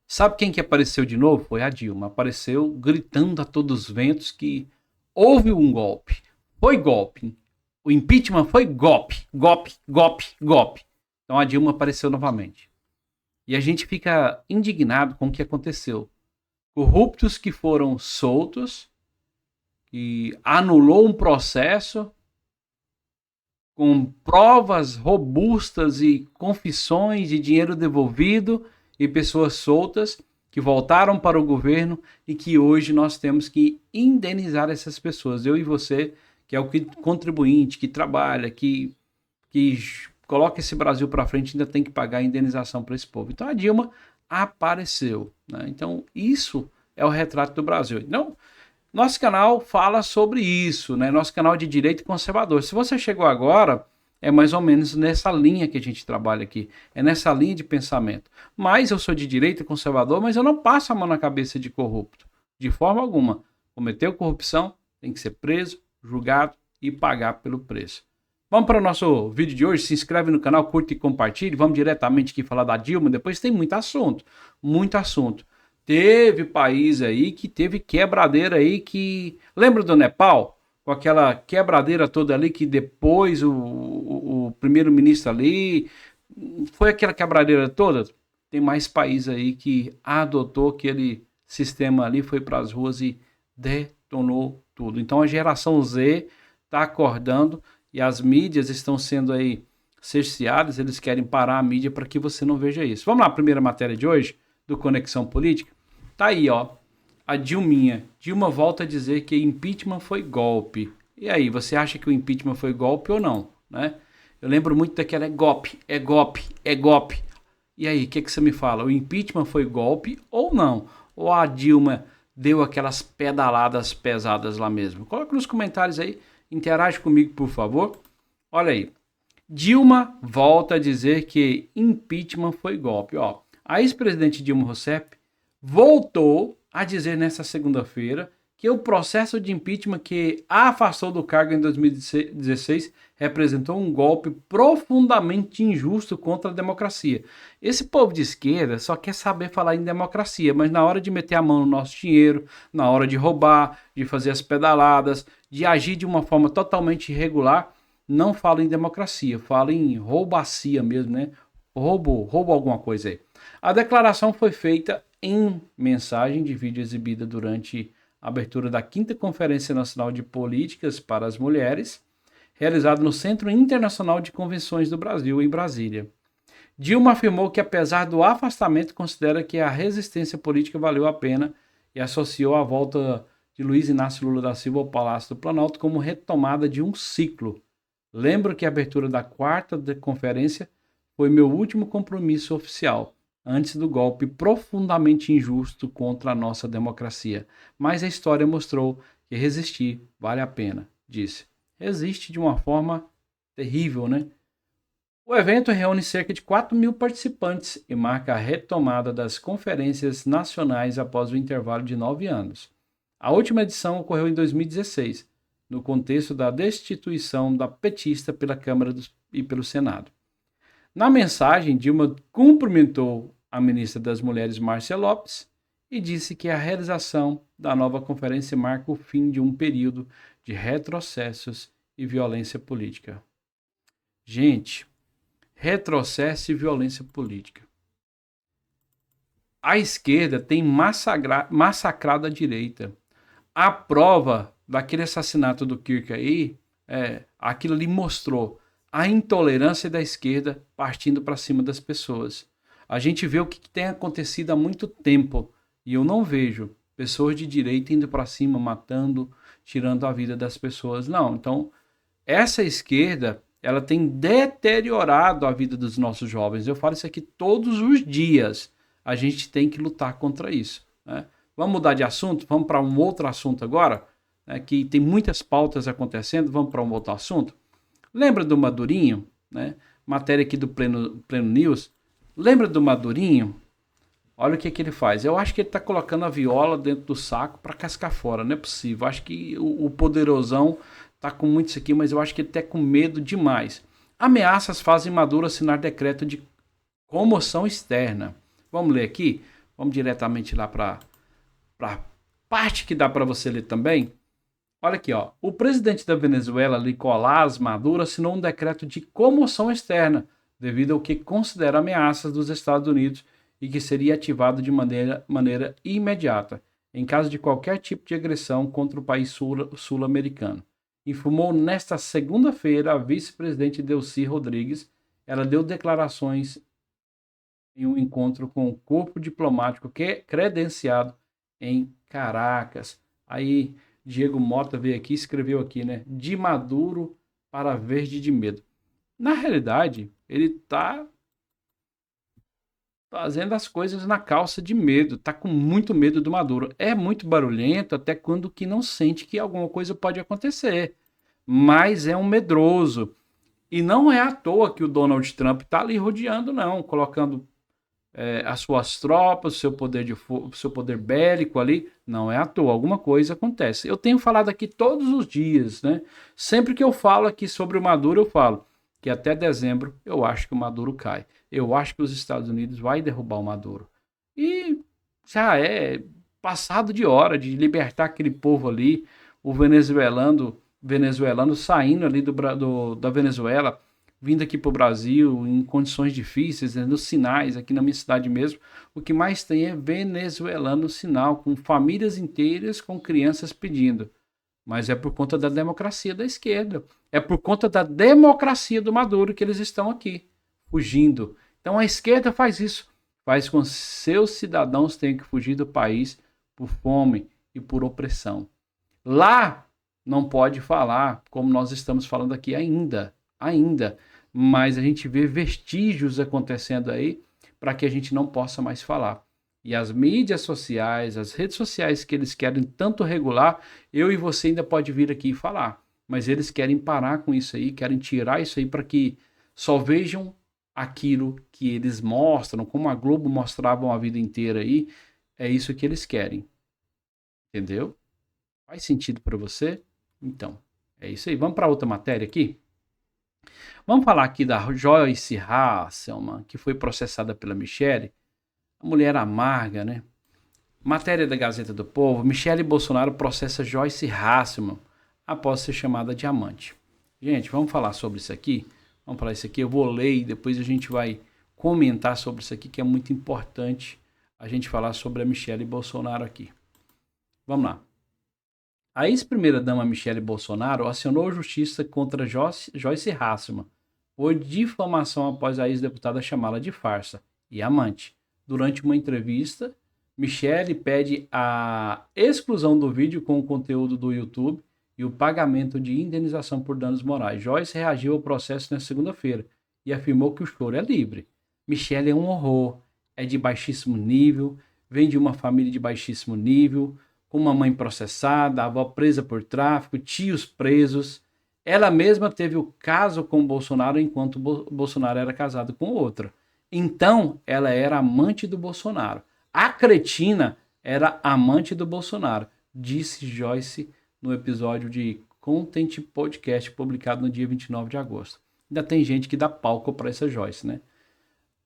Sabe quem que apareceu de novo? Foi a Dilma. Apareceu gritando a todos os ventos que houve um golpe. Foi golpe. O impeachment foi golpe. Golpe, golpe, golpe. Então a Dilma apareceu novamente. E a gente fica indignado com o que aconteceu. Corruptos que foram soltos, que anulou um processo com provas robustas e confissões de dinheiro devolvido e pessoas soltas que voltaram para o governo e que hoje nós temos que indenizar essas pessoas. Eu e você, que é o contribuinte, que trabalha, que coloca esse Brasil para frente, ainda tem que pagar a indenização para esse povo. Então a Dilma apareceu. Né? Então isso é o retrato do Brasil. Então, nosso canal fala sobre isso, né? Nosso canal de direito conservador. Se você chegou agora, é mais ou menos nessa linha que a gente trabalha aqui. É nessa linha de pensamento. Mas eu sou de direito conservador, mas eu não passo a mão na cabeça de corrupto. De forma alguma. Cometeu corrupção, tem que ser preso, julgado e pagar pelo preço. Vamos para o nosso vídeo de hoje. Se inscreve no canal, curte e compartilhe. Vamos diretamente aqui falar da Dilma. Depois tem muito assunto. Muito assunto. Teve país aí que teve quebradeira aí que... Lembra do Nepal? Com aquela quebradeira toda ali que depois o primeiro-ministro ali... Foi aquela quebradeira toda? Tem mais país aí que adotou aquele sistema ali, foi para as ruas e detonou tudo. Então a geração Z está acordando e as mídias estão sendo aí cerceadas, eles querem parar a mídia para que você não veja isso. Vamos lá, a primeira matéria de hoje, do Conexão Política. Tá aí, ó, a Dilminha. Dilma volta a dizer que impeachment foi golpe. E aí, você acha que o impeachment foi golpe ou não, né? Eu lembro muito daquela é golpe, é golpe, é golpe. E aí, o que você me fala? O impeachment foi golpe ou não? Ou a Dilma deu aquelas pedaladas pesadas lá mesmo? Coloca nos comentários aí, interage comigo, por favor. Olha aí. Dilma volta a dizer que impeachment foi golpe. Ó, a ex-presidente Dilma Rousseff voltou a dizer nesta segunda-feira que o processo de impeachment que a afastou do cargo em 2016 representou um golpe profundamente injusto contra a democracia. Esse povo de esquerda só quer saber falar em democracia, mas na hora de meter a mão no nosso dinheiro, na hora de roubar, de fazer as pedaladas, de agir de uma forma totalmente irregular, não fala em democracia, fala em roubacia mesmo, né? Roubo alguma coisa aí. A declaração foi feita em mensagem de vídeo exibida durante a abertura da 5ª Conferência Nacional de Políticas para as Mulheres, realizada no Centro Internacional de Convenções do Brasil, em Brasília. Dilma afirmou que, apesar do afastamento, considera que a resistência política valeu a pena e associou a volta de Luiz Inácio Lula da Silva ao Palácio do Planalto como retomada de um ciclo. Lembro que a abertura da 4ª conferência foi meu último compromisso oficial, antes do golpe profundamente injusto contra a nossa democracia. Mas a história mostrou que resistir vale a pena, disse. Resiste de uma forma terrível, né? O evento reúne cerca de 4.000 participantes e marca a retomada das conferências nacionais após o intervalo de 9 anos. A última edição ocorreu em 2016, no contexto da destituição da petista pela Câmara e pelo Senado. Na mensagem, Dilma cumprimentou a ministra das Mulheres, Márcia Lopes, e disse que a realização da nova conferência marca o fim de um período de retrocessos e violência política. Gente, retrocesso e violência política. A esquerda tem massacrado a direita. A prova daquele assassinato do Kirk aí, aquilo ali mostrou a intolerância da esquerda partindo para cima das pessoas. A gente vê o que tem acontecido há muito tempo e eu não vejo pessoas de direita indo para cima, matando, tirando a vida das pessoas. Não, então essa esquerda, ela tem deteriorado a vida dos nossos jovens. Eu falo isso aqui todos os dias. A gente tem que lutar contra isso, né? Vamos mudar de assunto? Vamos para um outro assunto agora, né, que tem muitas pautas acontecendo. Vamos para um outro assunto? Lembra do Madurinho, né? Matéria aqui do Pleno News. Lembra do Madurinho? Olha o que ele faz. Eu acho que ele está colocando a viola dentro do saco para cascar fora. Não é possível. Acho que o poderosão está com muito isso aqui, mas eu acho que ele está com medo demais. Ameaças fazem Maduro assinar decreto de comoção externa. Vamos ler aqui. Vamos diretamente lá para a parte que dá para você ler também. Olha aqui, ó. O presidente da Venezuela, Nicolás Maduro, assinou um decreto de comoção externa, devido ao que considera ameaças dos Estados Unidos e que seria ativado de maneira imediata, em caso de qualquer tipo de agressão contra o país sul-americano. Informou nesta segunda-feira a vice-presidente Delcy Rodrigues. Ela deu declarações em um encontro com o corpo diplomático credenciado em Caracas. Aí Diego Mota veio aqui e escreveu aqui, né? De Maduro para Verde de Medo. Na realidade, ele tá fazendo as coisas na calça de medo, tá com muito medo do Maduro. É muito barulhento até quando que não sente que alguma coisa pode acontecer, mas é um medroso. E não é à toa que o Donald Trump tá ali rodeando, não, colocando as suas tropas, o seu poder bélico ali, não é à toa, alguma coisa acontece. Eu tenho falado aqui todos os dias, né? Sempre que eu falo aqui sobre o Maduro, eu falo que até dezembro eu acho que o Maduro cai. Eu acho que os Estados Unidos vai derrubar o Maduro. E já é passado de hora de libertar aquele povo ali, o venezuelano saindo ali da Venezuela, vindo aqui para o Brasil em condições difíceis, né, nos sinais, aqui na minha cidade mesmo, o que mais tem é venezuelano no sinal, com famílias inteiras, com crianças pedindo. Mas é por conta da democracia da esquerda. É por conta da democracia do Maduro que eles estão aqui, fugindo. Então a esquerda faz isso. Faz com que seus cidadãos tenham que fugir do país por fome e por opressão. Lá não pode falar, como nós estamos falando aqui ainda. Mas a gente vê vestígios acontecendo aí para que a gente não possa mais falar. E as mídias sociais, as redes sociais que eles querem tanto regular, eu e você ainda pode vir aqui e falar. Mas eles querem parar com isso aí, querem tirar isso aí para que só vejam aquilo que eles mostram, como a Globo mostravam a vida inteira aí. É isso que eles querem. Entendeu? Faz sentido para você? Então, é isso aí. Vamos para outra matéria aqui? Vamos falar aqui da Joyce Hasselman, que foi processada pela Michelle. A mulher amarga, né? Matéria da Gazeta do Povo. Michelle Bolsonaro processa Joyce Hasselman após ser chamada de amante. Gente, vamos falar sobre isso aqui? Vamos falar isso aqui. Eu vou ler e depois a gente vai comentar sobre isso aqui, que é muito importante a gente falar sobre a Michelle Bolsonaro aqui. Vamos lá. A ex-primeira-dama Michelle Bolsonaro acionou a justiça contra Joyce Hasselman por difamação após a ex-deputada chamá-la de farsa e amante. Durante uma entrevista, Michelle pede a exclusão do vídeo com o conteúdo do YouTube e o pagamento de indenização por danos morais. Joyce reagiu ao processo na segunda-feira e afirmou que o choro é livre. Michelle é um horror, é de baixíssimo nível, vem de uma família de baixíssimo nível, com uma mãe processada, a avó presa por tráfico, tios presos. Ela mesma teve o caso com o Bolsonaro enquanto o Bolsonaro era casado com outra. Então, ela era amante do Bolsonaro. A cretina era amante do Bolsonaro, disse Joyce no episódio de Content Podcast publicado no dia 29 de agosto. Ainda tem gente que dá palco para essa Joyce, né?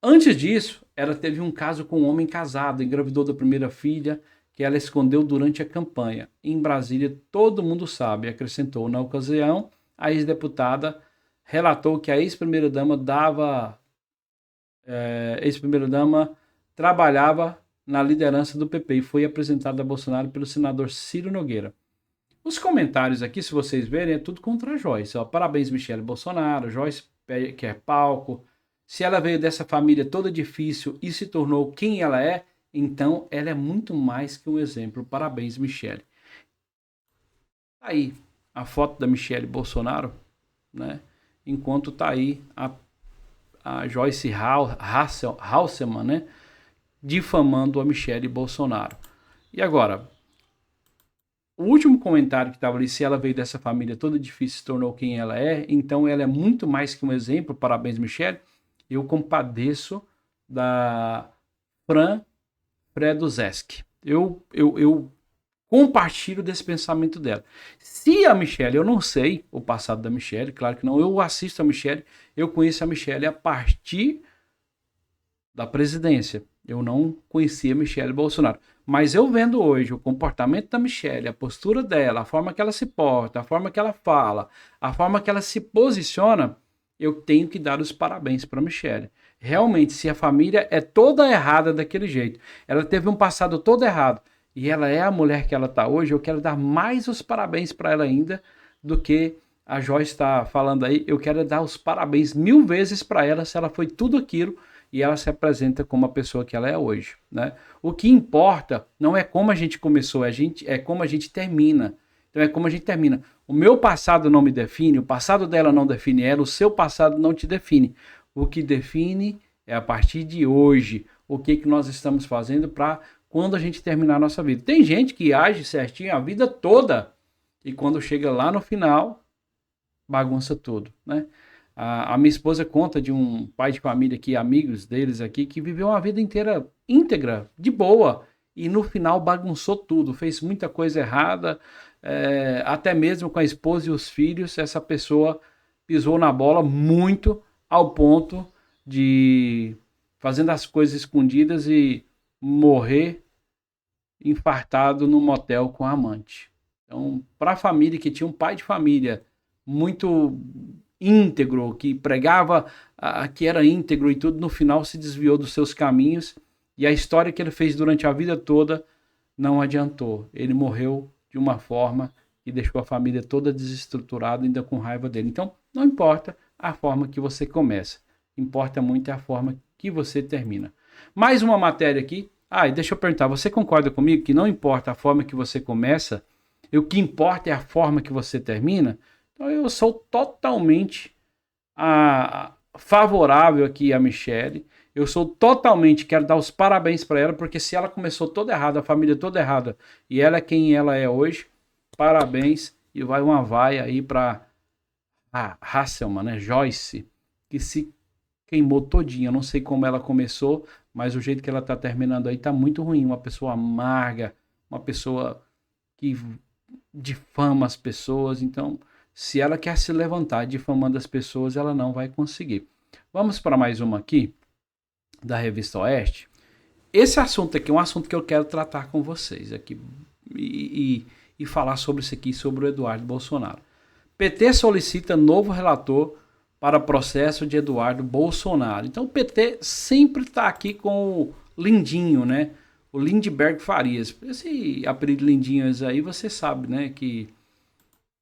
Antes disso, ela teve um caso com um homem casado, engravidou da primeira filha, que ela escondeu durante a campanha. Em Brasília, todo mundo sabe, acrescentou. Na ocasião, a ex-deputada relatou que a ex-primeira-dama trabalhava na liderança do PP e foi apresentada a Bolsonaro pelo senador Ciro Nogueira. Os comentários aqui, se vocês verem, é tudo contra a Joyce. Ó, parabéns, Michelle Bolsonaro. Joyce quer palco. Se ela veio dessa família toda difícil e se tornou quem ela é, então ela é muito mais que um exemplo. Parabéns, Michelle. Aí a foto da Michelle Bolsonaro, né? Enquanto tá aí a Joyce Hasselman, né? Difamando a Michelle Bolsonaro. E agora, o último comentário que estava ali, se ela veio dessa família toda difícil e se tornou quem ela é, então ela é muito mais que um exemplo. Parabéns, Michelle. Eu compadeço da Fran Freduzeski. Eu compartilho desse pensamento dela. Se a Michelle, eu não sei o passado da Michelle, claro que não, eu assisto a Michelle, eu conheço a Michelle a partir da presidência. Eu não conhecia Michelle Bolsonaro. Mas eu vendo hoje o comportamento da Michelle, a postura dela, a forma que ela se porta, a forma que ela fala, a forma que ela se posiciona, eu tenho que dar os parabéns para Michelle. Realmente, se a família é toda errada daquele jeito, ela teve um passado todo errado e ela é a mulher que ela está hoje, eu quero dar mais os parabéns para ela ainda do que a Joyce está falando aí. Eu quero dar os parabéns 1000 vezes para ela se ela foi tudo aquilo e ela se apresenta como a pessoa que ela é hoje, né? O que importa não é como a gente começou, é como a gente termina. Então é como a gente termina. O meu passado não me define, o passado dela não define ela, o seu passado não te define. O que define é a partir de hoje, o que nós estamos fazendo para quando a gente terminar a nossa vida. Tem gente que age certinho a vida toda e quando chega lá no final, bagunça tudo, né? A minha esposa conta de um pai de família aqui, amigos deles aqui, que viveu uma vida inteira íntegra, de boa, e no final bagunçou tudo, fez muita coisa errada, até mesmo com a esposa e os filhos, essa pessoa pisou na bola muito ao ponto de fazendo as coisas escondidas e morrer infartado no motel com a amante. Então, para a família que tinha um pai de família muito íntegro, que pregava que era íntegro e tudo, no final se desviou dos seus caminhos e a história que ele fez durante a vida toda não adiantou. Ele morreu de uma forma que deixou a família toda desestruturada, ainda com raiva dele. Então, não importa a forma que você começa, importa muito a forma que você termina. Mais uma matéria aqui. E deixa eu perguntar, você concorda comigo que não importa a forma que você começa, o que importa é a forma que você termina? Então eu sou totalmente favorável aqui a Michelle. Eu sou totalmente, quero dar os parabéns para ela, porque se ela começou toda errada, a família toda errada, e ela é quem ela é hoje, parabéns. E vai uma vaia aí para a Hasselman, né? Joyce, que se queimou todinha. Eu não sei como ela começou, mas o jeito que ela tá terminando aí tá muito ruim. Uma pessoa amarga, uma pessoa que difama as pessoas. Então, se ela quer se levantar difamando as pessoas, ela não vai conseguir. Vamos para mais uma aqui, da Revista Oeste. Esse assunto aqui é um assunto que eu quero tratar com vocês aqui e falar sobre isso aqui, sobre o Eduardo Bolsonaro. PT solicita novo relator para processo de Eduardo Bolsonaro. Então o PT sempre está aqui com o Lindinho, né? O Lindbergh Farias. Esse apelido Lindinho aí, você sabe, né? Que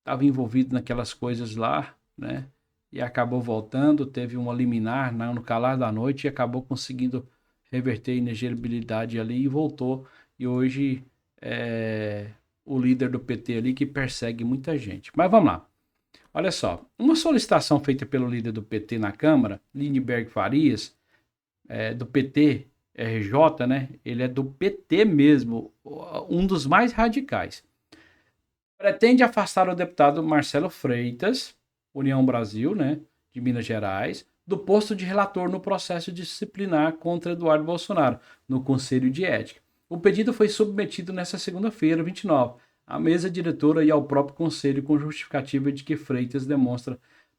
estava envolvido naquelas coisas lá, né? E acabou voltando, teve uma liminar no calar da noite e acabou conseguindo reverter a inelegibilidade ali e voltou. E hoje é o líder do PT ali que persegue muita gente. Mas vamos lá. Olha só, uma solicitação feita pelo líder do PT na Câmara, Lindbergh Farias, do PT, RJ, né? Ele é do PT mesmo, um dos mais radicais. Pretende afastar o deputado Marcelo Freitas, União Brasil, né, de Minas Gerais, do posto de relator no processo disciplinar contra Eduardo Bolsonaro, no Conselho de Ética. O pedido foi submetido nesta segunda-feira, 29, à mesa diretora e ao próprio Conselho, com justificativa de que Freitas demonstra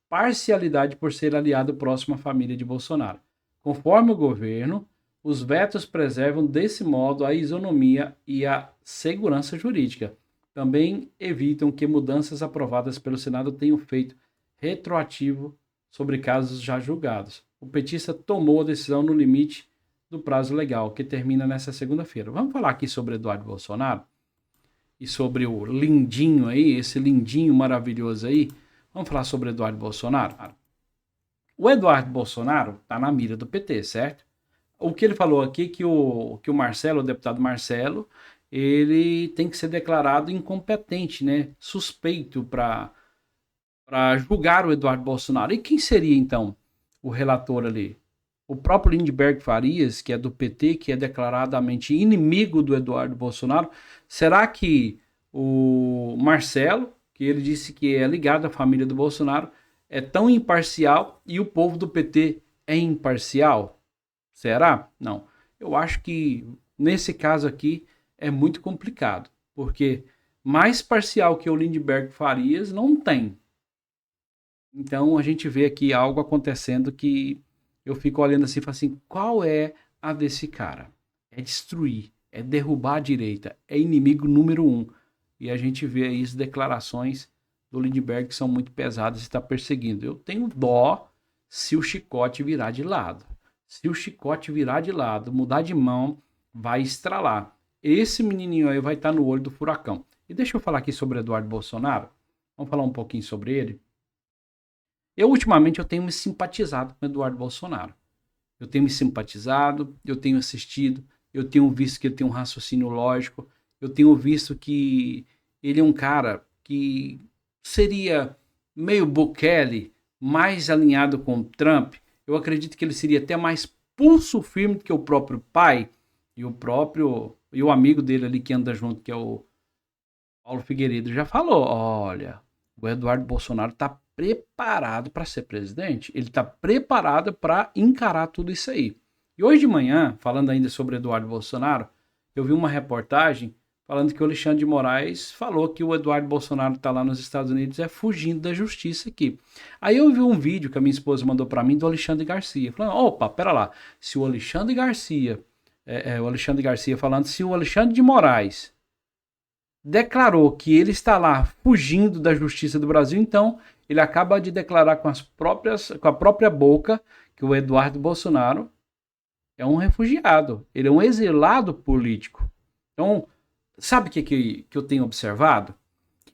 parcialidade por ser aliado próximo à família de Bolsonaro. Conforme o governo, os vetos preservam desse modo a isonomia e a segurança jurídica. Também evitam que mudanças aprovadas pelo Senado tenham efeito retroativo sobre casos já julgados. O petista tomou a decisão no limite do prazo legal, que termina nesta segunda-feira. Vamos falar aqui sobre Eduardo Bolsonaro e sobre o lindinho aí, esse lindinho maravilhoso aí. Vamos falar sobre Eduardo Bolsonaro? O Eduardo Bolsonaro está na mira do PT, certo? O que ele falou aqui que o Marcelo, o deputado Marcelo, ele tem que ser declarado incompetente, né? Suspeito para julgar o Eduardo Bolsonaro. E quem seria, então, o relator ali? O próprio Lindbergh Farias, que é do PT, que é declaradamente inimigo do Eduardo Bolsonaro. Será que o Marcelo, que ele disse que é ligado à família do Bolsonaro, é tão imparcial e o povo do PT é imparcial? Será? Não. Eu acho que nesse caso aqui é muito complicado, porque mais parcial que o Lindbergh Farias não tem. Então a gente vê aqui algo acontecendo que eu fico olhando assim e falo assim, qual é a desse cara? é destruir, é derrubar a direita, é inimigo número 1. E a gente vê aí as declarações do Lindbergh que são muito pesadas e está perseguindo. Eu tenho dó se o chicote virar de lado. Se o chicote virar de lado, mudar de mão, vai estralar. Esse menininho aí vai estar no olho do furacão. E deixa eu falar aqui sobre Eduardo Bolsonaro. Vamos falar um pouquinho sobre ele. Ultimamente, eu tenho me simpatizado com Eduardo Bolsonaro. Eu tenho me simpatizado, eu tenho assistido, eu tenho visto que ele tem um raciocínio lógico, eu tenho visto que ele é um cara que seria meio Bukele, mais alinhado com o Trump. Eu acredito que ele seria até mais pulso firme do que o próprio pai e o amigo dele ali que anda junto, que é o Paulo Figueiredo, já falou, olha, o Eduardo Bolsonaro está preparado para ser presidente, ele está preparado para encarar tudo isso aí. E hoje de manhã, falando ainda sobre Eduardo Bolsonaro, eu vi uma reportagem falando que o Alexandre de Moraes falou que o Eduardo Bolsonaro está lá nos Estados Unidos fugindo da justiça aqui. Aí eu vi um vídeo que a minha esposa mandou para mim do Alexandre Garcia, falando, opa, pera lá, se o Alexandre Garcia, falando, se o Alexandre de Moraes declarou que ele está lá fugindo da justiça do Brasil, então ele acaba de declarar com a própria boca que o Eduardo Bolsonaro é um refugiado, ele é um exilado político. Então, sabe o que eu tenho observado?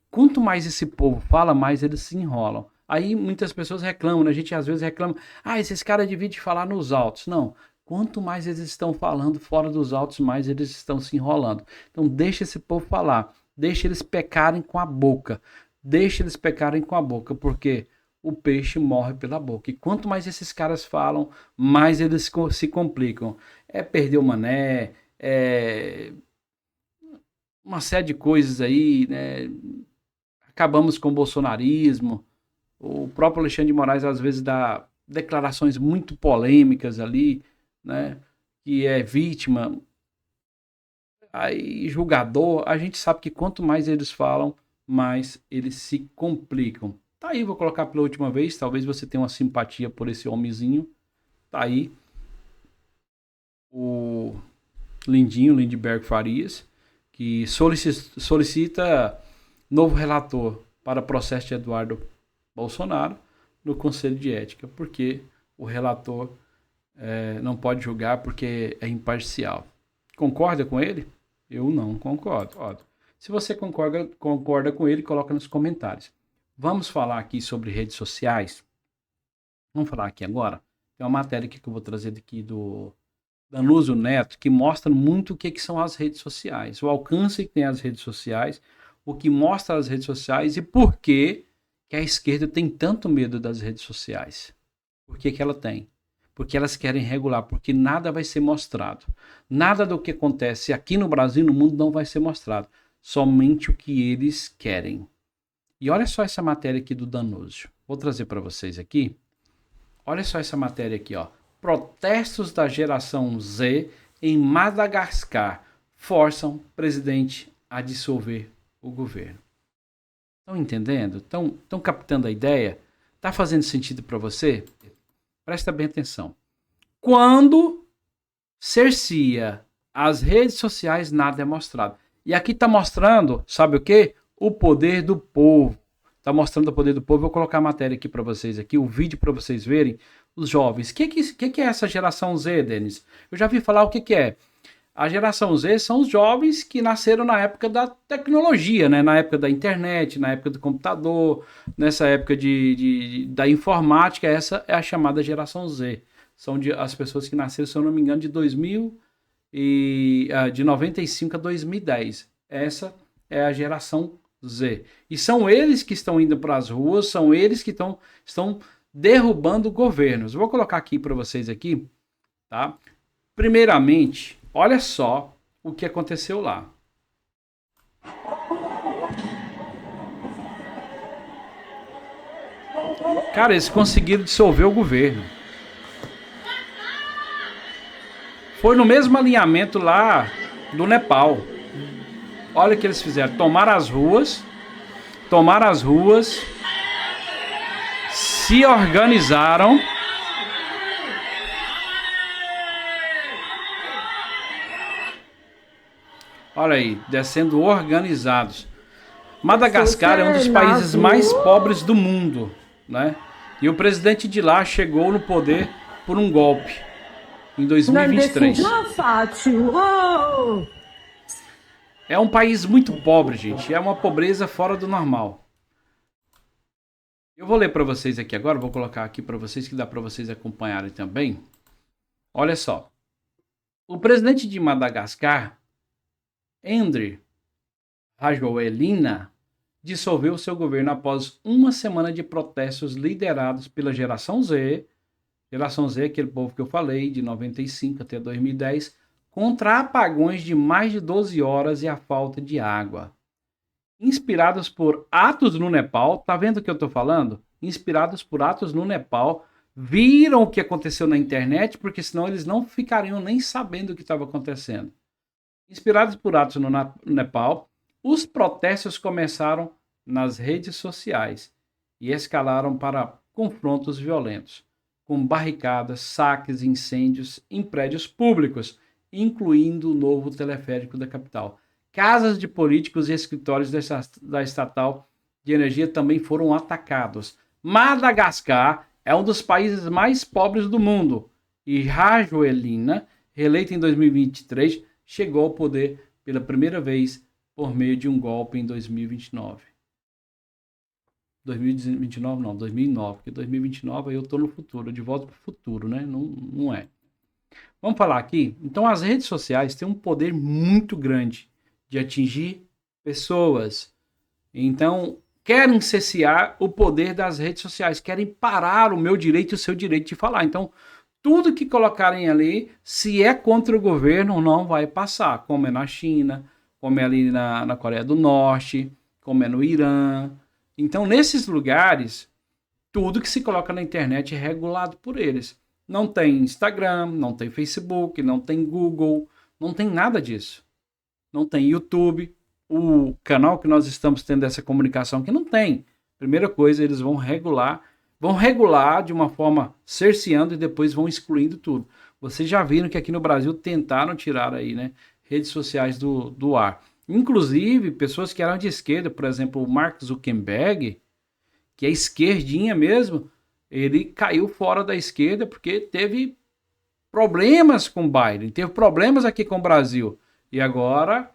Quanto mais esse povo fala, mais eles se enrolam. Aí muitas pessoas reclamam, né? A gente às vezes reclama, esses caras dividem falar nos autos. Não, quanto mais eles estão falando fora dos autos, mais eles estão se enrolando. Então deixa esse povo falar, deixa eles pecarem com a boca. Deixa eles pecarem com a boca, porque o peixe morre pela boca. E quanto mais esses caras falam, mais eles se complicam. É perder o mané, uma série de coisas aí, né? Acabamos com o bolsonarismo. O próprio Alexandre de Moraes às vezes dá declarações muito polêmicas ali, né? Que é vítima, aí julgador. A gente sabe que quanto mais eles falam, mais eles se complicam. Tá aí, vou colocar pela última vez. Talvez você tenha uma simpatia por esse homenzinho. Tá aí o Lindbergh Farias, que solicita novo relator para processo de Eduardo Bolsonaro no Conselho de Ética, porque o relator não pode julgar porque é imparcial. Concorda com ele? Eu não concordo. Se você concorda com ele, coloca nos comentários. Vamos falar aqui sobre redes sociais. Vamos falar aqui agora. Tem uma matéria aqui que eu vou trazer daqui do Danúzio Neto, que mostra muito o que são as redes sociais, o alcance que tem as redes sociais, o que mostra as redes sociais e por que a esquerda tem tanto medo das redes sociais. Por que ela tem? Porque elas querem regular, porque nada vai ser mostrado. Nada do que acontece aqui no Brasil e no mundo não vai ser mostrado. Somente o que eles querem. E olha só essa matéria aqui do Danúzio. Vou trazer para vocês aqui. Olha só essa matéria aqui, ó. Protestos da geração Z em Madagascar forçam presidente a dissolver o governo. Estão entendendo? Estão captando a ideia? Está fazendo sentido para você? Presta bem atenção. Quando cercia as redes sociais, nada é mostrado. E aqui está mostrando, sabe o quê? O poder do povo. Está mostrando o poder do povo. Vou colocar a matéria aqui para vocês, aqui, o vídeo para vocês verem. Os jovens. O que é essa geração Z, Denis? Eu já vi falar o que é. A geração Z são os jovens que nasceram na época da tecnologia, né? Na época da internet, na época do computador, nessa época da informática. Essa é a chamada geração Z. São as pessoas que nasceram, se eu não me engano, de 95 a 2010. Essa é a geração Z. E são eles que estão indo para as ruas, são eles que estão derrubando governos. Vou colocar aqui para vocês aqui, tá? Primeiramente, olha só o que aconteceu lá. Cara, eles conseguiram dissolver o governo. Foi no mesmo alinhamento lá do Nepal. Olha o que eles fizeram. Tomaram as ruas, se organizaram Olha aí, descendo organizados. Madagascar é um dos países mais pobres do mundo, né? E o presidente de lá chegou no poder por um golpe em 2023. É um país muito pobre, gente. É uma pobreza fora do normal. Eu vou ler para vocês aqui agora, vou colocar aqui para vocês que dá para vocês acompanharem também. Olha só. O presidente de Madagascar, Andry Rajoelina, dissolveu seu governo após uma semana de protestos liderados pela Geração Z, aquele povo que eu falei, de 95 até 2010, contra apagões de mais de 12 horas e a falta de água. Inspirados por atos no Nepal, tá vendo o que eu tô falando? Inspirados por atos no Nepal, viram o que aconteceu na internet, porque senão eles não ficariam nem sabendo o que estava acontecendo. Inspirados por atos no Nepal, os protestos começaram nas redes sociais e escalaram para confrontos violentos, com barricadas, saques e incêndios em prédios públicos, incluindo o novo teleférico da capital. Casas de políticos e escritórios da estatal de energia também foram atacados. Madagascar é um dos países mais pobres do mundo e Rajoelina, reeleita em 2023, chegou ao poder pela primeira vez por meio de um golpe em 2029. 2029 não, 2009, porque 2029 aí eu tô no futuro, de volta pro futuro, né? Não é. Vamos falar aqui? Então as redes sociais têm um poder muito grande de atingir pessoas. Então, querem cessear o poder das redes sociais, querem parar o meu direito e o seu direito de falar. Então, tudo que colocarem ali, se é contra o governo, não vai passar, como é na China, como é ali na Coreia do Norte, como é no Irã. Então, nesses lugares, tudo que se coloca na internet é regulado por eles. Não tem Instagram, não tem Facebook, não tem Google, não tem nada disso. Não tem YouTube, o canal que nós estamos tendo essa comunicação que não tem. Primeira coisa, eles vão regular de uma forma cerceando e depois vão excluindo tudo. Vocês já viram que aqui no Brasil tentaram tirar aí, né, redes sociais do ar. Inclusive, pessoas que eram de esquerda, por exemplo, o Mark Zuckerberg, que é esquerdinha mesmo, ele caiu fora da esquerda porque teve problemas com o Biden, teve problemas aqui com o Brasil. E agora,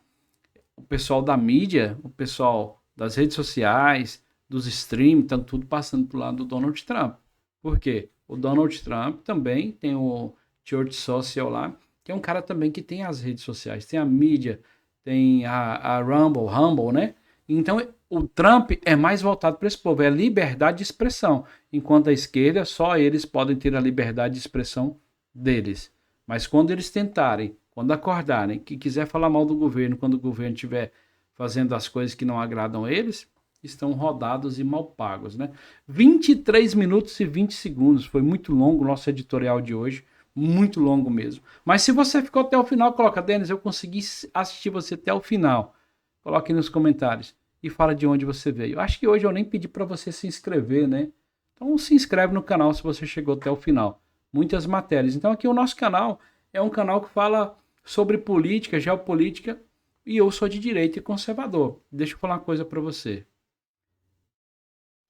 o pessoal da mídia, o pessoal das redes sociais, dos streams, estão tudo passando pro lado do Donald Trump. Por quê? O Donald Trump também tem o Church Social lá, que é um cara também que tem as redes sociais, tem a mídia, tem a Rumble, né? Então, o Trump é mais voltado para esse povo, é a liberdade de expressão. Enquanto a esquerda, só eles podem ter a liberdade de expressão deles. Mas quando eles tentarem, quando acordarem, que quiser falar mal do governo, quando o governo estiver fazendo as coisas que não agradam a eles, estão rodados e mal pagos, né? 23 minutos e 20 segundos. Foi muito longo o nosso editorial de hoje. Muito longo mesmo. Mas se você ficou até o final, coloca, Denis, eu consegui assistir você até o final. Coloque nos comentários e fala de onde você veio. Acho que hoje eu nem pedi para você se inscrever, né? Então se inscreve no canal se você chegou até o final. Muitas matérias. Então aqui o nosso canal é um canal que fala sobre política, geopolítica, e eu sou de direita e conservador. Deixa eu falar uma coisa para você.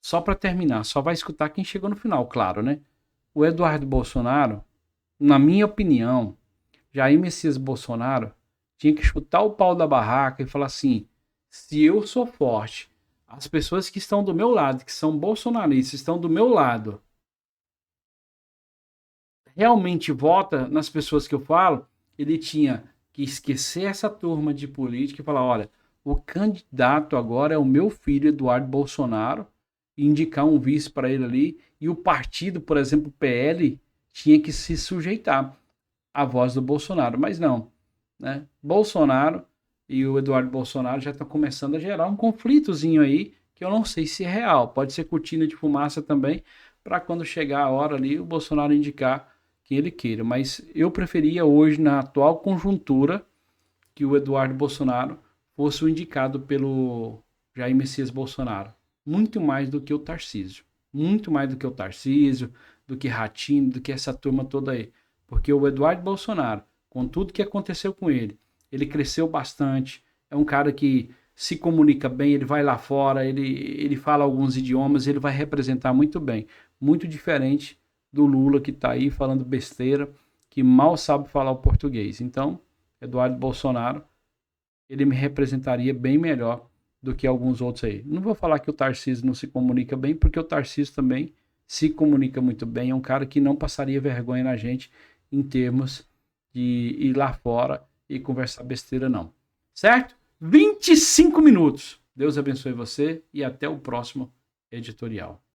Só para terminar, só vai escutar quem chegou no final, claro, né? O Eduardo Bolsonaro, na minha opinião, Jair Messias Bolsonaro tinha que chutar o pau da barraca e falar assim: se eu sou forte, as pessoas que estão do meu lado, que são bolsonaristas, estão do meu lado, realmente vota nas pessoas que eu falo, ele tinha que esquecer essa turma de política e falar: olha, o candidato agora é o meu filho, Eduardo Bolsonaro, e indicar um vice para ele ali, e o partido, por exemplo, o PL, tinha que se sujeitar à voz do Bolsonaro, mas não, né? Bolsonaro e o Eduardo Bolsonaro já estão começando a gerar um conflitozinho aí, que eu não sei se é real, pode ser cortina de fumaça também, para quando chegar a hora ali, o Bolsonaro indicar quem ele queira, mas eu preferia hoje, na atual conjuntura, que o Eduardo Bolsonaro fosse o indicado pelo Jair Messias Bolsonaro, muito mais do que o Tarcísio, muito mais do que o Tarcísio, do que Ratinho, do que essa turma toda aí, porque o Eduardo Bolsonaro, com tudo que aconteceu com ele, ele cresceu bastante, é um cara que se comunica bem, ele vai lá fora, ele fala alguns idiomas, ele vai representar muito bem. Muito diferente do Lula que está aí falando besteira, que mal sabe falar o português. Então, Eduardo Bolsonaro, ele me representaria bem melhor do que alguns outros aí. Não vou falar que o Tarcísio não se comunica bem, porque o Tarcísio também se comunica muito bem, é um cara que não passaria vergonha na gente em termos de ir lá fora e conversar besteira, não. Certo? 25 minutos. Deus abençoe você e até o próximo editorial.